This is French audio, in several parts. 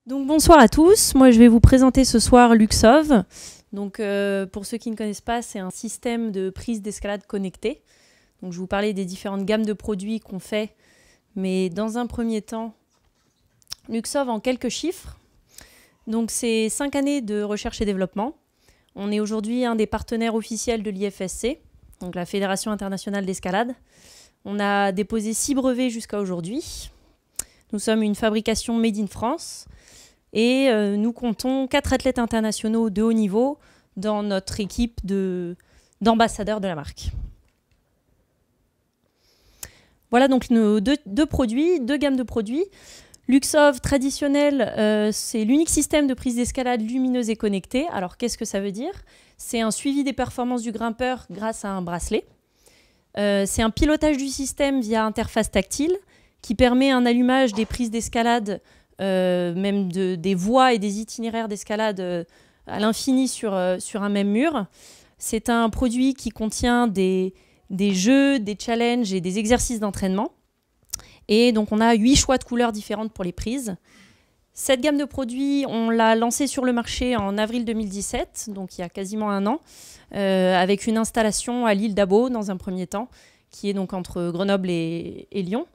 Donc bonsoir à tous, moi je vais vous présenter ce soir Luxov. Donc pour ceux qui ne connaissent pas, c'est un système de prise d'escalade connectée. Donc je vais vous parler des différentes gammes de produits qu'on fait, mais dans un premier temps, Luxov en quelques chiffres. Donc c'est 5 années de recherche et développement. On est aujourd'hui un des partenaires officiels de l'IFSC, donc la Fédération internationale d'escalade. On a déposé 6 brevets jusqu'à aujourd'hui. Nous sommes une fabrication made in France. Et nous comptons 4 athlètes internationaux de haut niveau dans notre équipe d'ambassadeurs de la marque. Voilà donc nos deux gammes de produits. Luxov traditionnel, c'est l'unique système de prise d'escalade lumineuse et connectée. Alors qu'est-ce que ça veut dire? C'est un suivi des performances du grimpeur grâce à un bracelet. C'est un pilotage du système via interface tactile qui permet un allumage des prises d'escalade même des voies et des itinéraires d'escalade à l'infini sur un même mur. C'est un produit qui contient des jeux, des challenges et des exercices d'entraînement. Et donc on a 8 choix de couleurs différentes pour les prises. Cette gamme de produits, on l'a lancée sur le marché en avril 2017, donc il y a quasiment un an, avec une installation à l'île d'Abo dans un premier temps, qui est donc entre Grenoble et Lyon.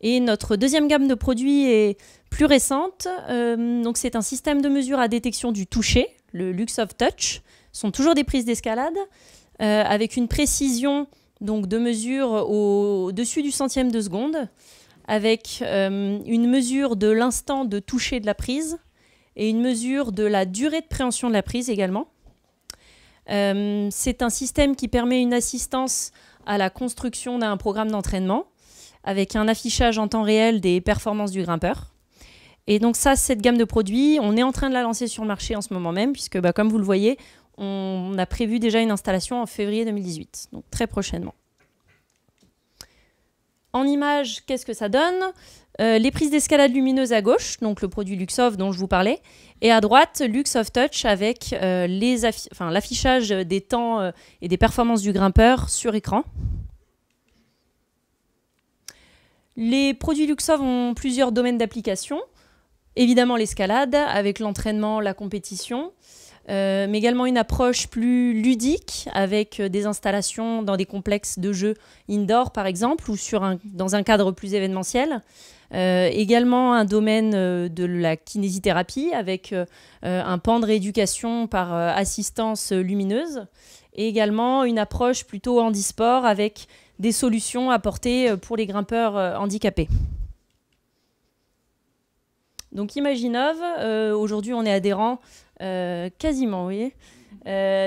Et notre deuxième gamme de produits est plus récente. Donc c'est un système de mesure à détection du toucher, le Luxov Touch. Ce sont toujours des prises d'escalade avec une précision donc, de mesure au-dessus du centième de seconde, avec une mesure de l'instant de toucher de la prise et une mesure de la durée de préhension de la prise également. C'est un système qui permet une assistance à la construction d'un programme d'entraînement, avec un affichage en temps réel des performances du grimpeur. Et donc ça, cette gamme de produits, on est en train de la lancer sur le marché en ce moment même, puisque comme vous le voyez, on a prévu déjà une installation en février 2018, donc très prochainement. En image, qu'est-ce que ça donne? Les prises d'escalade lumineuse à gauche, donc le produit Luxov dont je vous parlais, et à droite, Luxov Touch avec l'affichage des temps et des performances du grimpeur sur écran. Les produits Luxov ont plusieurs domaines d'application. Évidemment l'escalade, avec l'entraînement, la compétition, mais également une approche plus ludique, avec des installations dans des complexes de jeux indoor, par exemple, ou dans un cadre plus événementiel. Également un domaine de la kinésithérapie, avec un pan de rééducation par assistance lumineuse. Et également une approche plutôt handisport, avec des solutions apportées pour les grimpeurs handicapés. Donc Imaginov, aujourd'hui on est adhérent quasiment, vous voyez.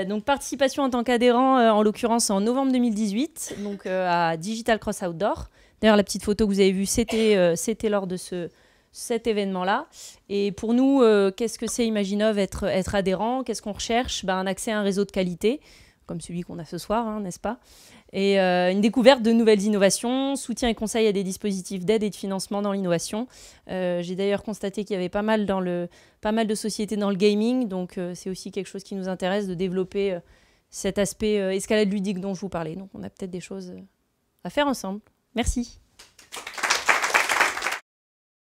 Donc participation en tant qu'adhérent, en l'occurrence en novembre 2018, donc à Digital Cross Outdoor. D'ailleurs la petite photo que vous avez vue, c'était lors de cet événement-là. Et pour nous, qu'est-ce que c'est Imaginov, être adhérent? Qu'est-ce qu'on recherche? Un accès à un réseau de qualité, comme celui qu'on a ce soir, hein, n'est-ce pas? Et une découverte de nouvelles innovations, soutien et conseil à des dispositifs d'aide et de financement dans l'innovation. J'ai d'ailleurs constaté qu'il y avait pas mal de sociétés dans le gaming, donc c'est aussi quelque chose qui nous intéresse de développer cet aspect escalade ludique dont je vous parlais. Donc on a peut-être des choses à faire ensemble. Merci.